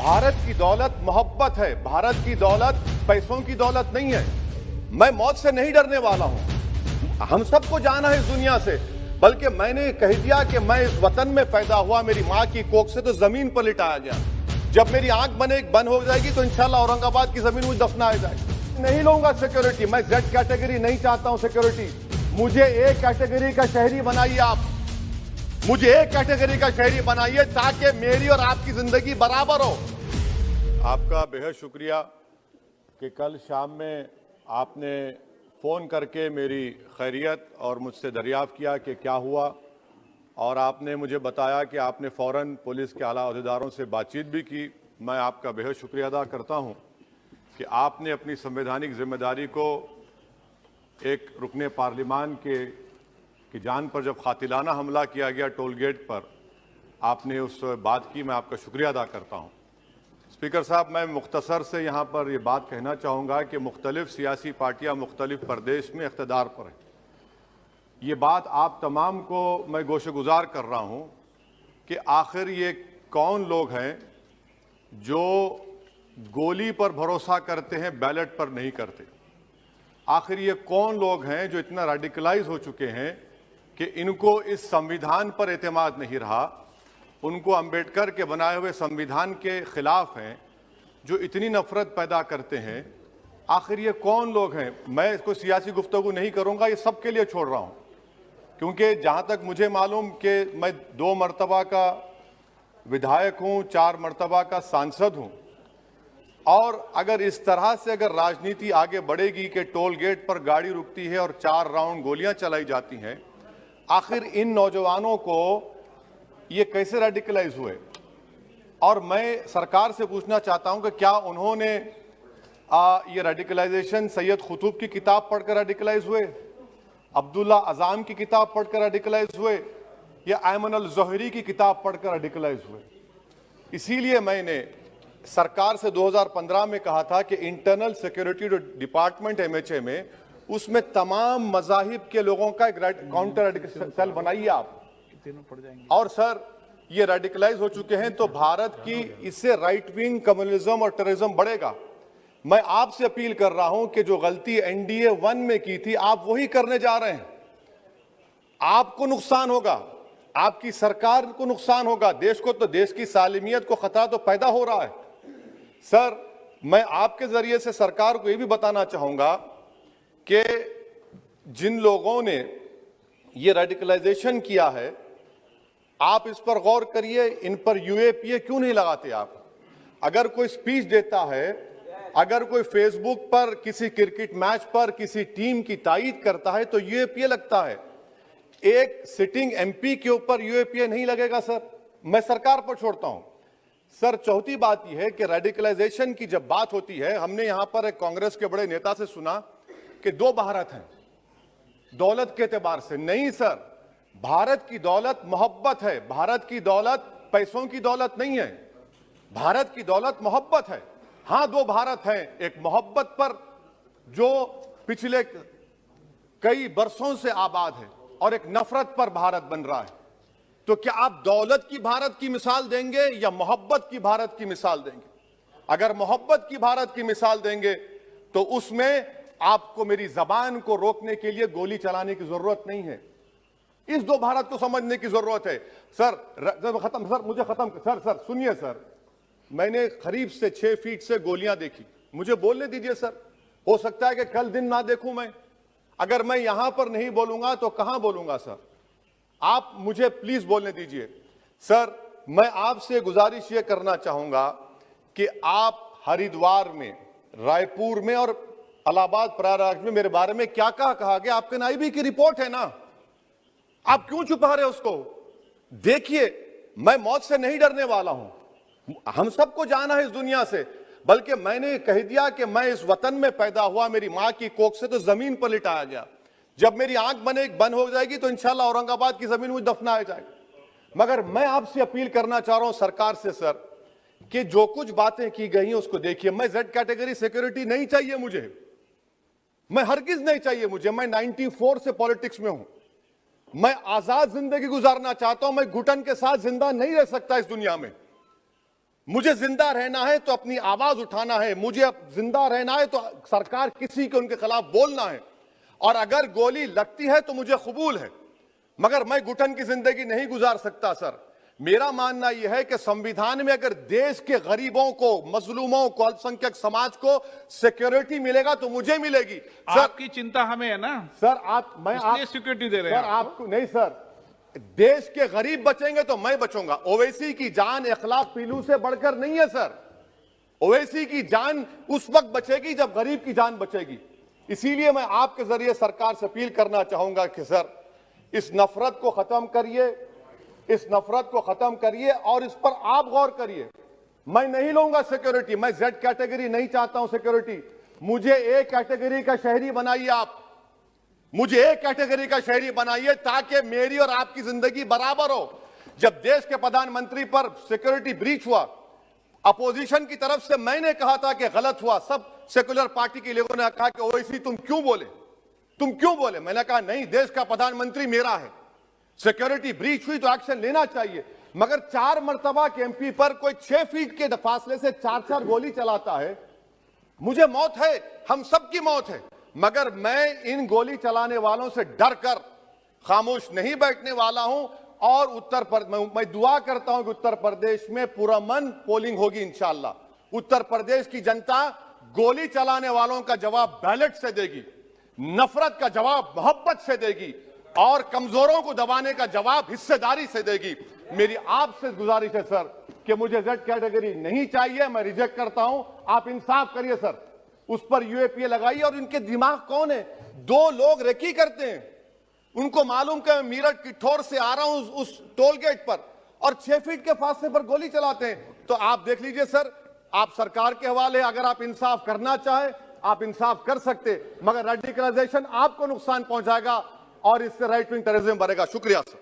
भारत की दौलत मोहब्बत है। भारत की दौलत पैसों की दौलत नहीं है। मैं मौत से नहीं डरने वाला हूं। हम सबको जाना है इस दुनिया से, बल्कि मैंने कह दिया कि मैं इस वतन में पैदा हुआ, मेरी मां की कोख से तो जमीन पर लिटाया गया। जब मेरी आंख बंद हो जाएगी तो इंशाल्लाह औरंगाबाद की जमीन मुझे दफनाया जाएगा। नहीं लूंगा सिक्योरिटी। मैं जेड कैटेगरी नहीं चाहता हूं सिक्योरिटी। मुझे ए कैटेगरी का शहरी बनाइए आप। मुझे एक कैटेगरी का शहरी बनाइए ताकि मेरी और आपकी जिंदगी बराबर हो। आपका बेहद शुक्रिया कि कल शाम में आपने फोन करके मेरी खैरियत और मुझसे दरियाफ्त किया कि क्या हुआ, और आपने मुझे बताया कि आपने फौरन पुलिस के आला अहदेदारों से बातचीत भी की। मैं आपका बेहद शुक्रिया अदा करता हूं कि आपने अपनी संवैधानिक जिम्मेदारी को एक रुकने पार्लिमान की जान पर जब कातिलाना हमला किया गया टोल गेट पर, आपने उस बात की। मैं आपका शुक्रिया अदा करता हूं। स्पीकर साहब, मैं मुख्तसर से यहाँ पर ये बात कहना चाहूँगा कि मुख्तलिफ सियासी पार्टियाँ मुख्तलिफ प्रदेश में इक़्तिदार पर हैं। ये बात आप तमाम को मैं गोशेगुजार कर रहा हूँ कि आखिर ये कौन लोग हैं जो गोली पर भरोसा करते हैं, बैलेट पर नहीं करते। आखिर ये कौन लोग हैं जो इतना रेडिकलाइज हो चुके हैं कि इनको इस संविधान पर एतमाद नहीं रहा, उनको अंबेडकर के बनाए हुए संविधान के खिलाफ हैं, जो इतनी नफरत पैदा करते हैं। आखिर ये कौन लोग हैं? मैं इसको सियासी गुफ्तगू नहीं करूंगा, ये सबके लिए छोड़ रहा हूं, क्योंकि जहां तक मुझे मालूम कि मैं 2 मरतबा का विधायक हूं, 4 मरतबा का सांसद हूं, और अगर इस तरह से अगर राजनीति आगे बढ़ेगी कि टोल गेट पर गाड़ी रुकती है और 4 राउंड गोलियां चलाई जाती हैं, आखिर इन नौजवानों को ये कैसे रेडिकलाइज हुए? और मैं सरकार से पूछना चाहता हूं कि क्या उन्होंने ये रेडिकलाइजेशन सैयद कुतुब की किताब पढ़कर रेडिकलाइज हुए, अब्दुल्ला अज़ाम की किताब पढ़कर रेडिकलाइज हुए, या अयमन अल ज़ोहरी की किताब पढ़कर रेडिकलाइज हुए? इसीलिए मैंने सरकार से 2015 में कहा था कि इंटरनल सिक्योरिटी डिपार्टमेंट MHA में उसमें तमाम मज़ाहिब के लोगों का एक काउंटर रेडिकल सेल बनाइए आप। और सर, ये रेडिकलाइज हो चुके हैं तो भारत की इससे राइट विंग कम्युनिज्म और टेररिज्म बढ़ेगा। मैं आपसे अपील कर रहा हूं कि जो गलती NDA 1 में की थी, आप वही करने जा रहे हैं। आपको नुकसान होगा, आपकी सरकार को नुकसान होगा, देश को तो, देश की सालिमियत को खतरा तो पैदा हो रहा है। सर, मैं आपके जरिए से सरकार को यह भी बताना चाहूंगा कि जिन लोगों ने ये रेडिकलाइजेशन किया है, आप इस पर गौर करिए, इन पर UAPA क्यों नहीं लगाते आप? अगर कोई स्पीच देता है, अगर कोई फेसबुक पर किसी क्रिकेट मैच पर किसी टीम की तायीद करता है तो UAPA लगता है। एक सिटिंग MP के ऊपर UAPA नहीं लगेगा सर। मैं सरकार पर छोड़ता हूं। सर, चौथी बात यह है कि रेडिकलाइजेशन की जब बात होती है, हमने यहां पर एक कांग्रेस के बड़े नेता से सुना कि 2 भारत हैं दौलत के एतबार से। नहीं सर, भारत की दौलत मोहब्बत है। भारत की दौलत पैसों की दौलत नहीं है। भारत की दौलत मोहब्बत है। हां, 2 भारत हैं, एक मोहब्बत पर जो पिछले कई बरसों से आबाद है, और एक नफरत पर भारत बन रहा है। तो क्या आप दौलत की भारत की मिसाल देंगे या मोहब्बत की भारत की मिसाल देंगे? अगर मोहब्बत की भारत की मिसाल देंगे तो उसमें आपको मेरी जबान को रोकने के लिए गोली चलाने की जरूरत नहीं है। इस 2 भारत को समझने की जरूरत है। सर, खत्म सर, मुझे खत्म सर सुनिए सर, मैंने करीब से 6 फीट से गोलियां देखी। मुझे बोलने दीजिए सर। हो सकता है कि कल दिन ना देखूं मैं। अगर मैं यहां पर नहीं बोलूंगा तो कहां बोलूंगा सर? आप मुझे प्लीज बोलने दीजिए। सर, मैं आपसे गुजारिश यह करना चाहूंगा कि आप हरिद्वार में, रायपुर में और इलाहाबाद प्रयागराज में मेरे बारे में क्या कहा गया? आपके नाईबी की रिपोर्ट है ना, आप क्यों छुपा रहे उसको? देखिए, मैं मौत से नहीं डरने वाला हूं। हम सबको जाना है इस दुनिया से, बल्कि मैंने कह दिया कि मैं इस वतन में पैदा हुआ, मेरी मां की कोख से तो जमीन पर लिटाया गया। जब मेरी आंख बंद हो जाएगी तो इंशाल्लाह औरंगाबाद की जमीन मुझे दफनाया जाएगा। मगर मैं आपसे अपील करना चाह रहा हूं सरकार से सर, कि जो कुछ बातें की गई हैं उसको देखिए। मैं Z कैटेगरी सिक्योरिटी नहीं चाहिए मुझे, मैं हरगिज नहीं चाहिए मुझे। मैं 94 से पॉलिटिक्स में हूं। मैं आजाद जिंदगी गुजारना चाहता हूं। मैं घुटन के साथ जिंदा नहीं रह सकता इस दुनिया में। मुझे जिंदा रहना है तो अपनी आवाज उठाना है, मुझे अब जिंदा रहना है तो सरकार किसी के उनके खिलाफ बोलना है, और अगर गोली लगती है तो मुझे कबूल है, मगर मैं घुटन की जिंदगी नहीं गुजार सकता। सर, मेरा मानना यह है कि संविधान में अगर देश के गरीबों को, मजलूमों को, अल्पसंख्यक समाज को सिक्योरिटी मिलेगा तो मुझे मिलेगी। सर, आपकी चिंता हमें है ना सर, इसलिए सिक्योरिटी दे रहे हैं सर, आपको नहीं सर, देश के गरीब बचेंगे तो मैं बचूंगा। ओवैसी की जान इखलाक पीलू से बढ़कर नहीं है सर। ओवैसी की जान उस वक्त बचेगी जब गरीब की जान बचेगी। इसीलिए मैं आपके जरिए सरकार से अपील करना चाहूंगा कि सर, इस नफरत को खत्म करिए, इस नफरत को खत्म करिए और इस पर आप गौर करिए। मैं नहीं लूंगा सिक्योरिटी, मैं जेड कैटेगरी नहीं चाहता हूं सिक्योरिटी। मुझे ए कैटेगरी का शहरी बनाइए, आप मुझे एक कैटेगरी का शहरी बनाइए ताकि मेरी और आपकी जिंदगी बराबर हो। जब देश के प्रधानमंत्री पर सिक्योरिटी ब्रीच हुआ, अपोजिशन की तरफ से मैंने कहा था कि गलत हुआ, सब सेकुलर पार्टी के लोगों ने कहा कि ओवैसी तुम क्यों बोले। मैंने कहा नहीं, देश का प्रधानमंत्री मेरा है, सिक्योरिटी ब्रीच हुई तो एक्शन लेना चाहिए। मगर 4 मर्तबा के एमपी पर कोई 6 फीट के फासले से 4 गोली चलाता है। मुझे मौत है, हम सबकी मौत है, मगर मैं इन गोली चलाने वालों से डर कर खामोश नहीं बैठने वाला हूं। और मैं दुआ करता हूं कि उत्तर प्रदेश में पुरअमन पोलिंग होगी इंशाअल्लाह। उत्तर प्रदेश की जनता गोली चलाने वालों का जवाब बैलेट से देगी, नफरत का जवाब मोहब्बत से देगी, और कमजोरों को दबाने का जवाब हिस्सेदारी से देगी। मेरी आपसे गुजारिश है सर कि मुझे जेड कैटेगरी नहीं चाहिए, मैं रिजेक्ट करता हूं। आप इंसाफ करिए सर, उस पर यूएपीए लगाइए। और इनके दिमाग कौन है? 2 लोग रेकी करते हैं, उनको मालूम कि मैं मीरठ किठौर से आ रहा हूं उस टोल गेट पर, और 6 फीट के फासले पर गोली चलाते हैं। तो आप देख लीजिए सर, आप सरकार के हवाले, अगर आप इंसाफ करना चाहे आप इंसाफ कर सकते, मगर रेडिकलाइजेशन आपको नुकसान पहुंचाएगा और इससे राइट विंग टेररिज्म बढ़ेगा। शुक्रिया सर।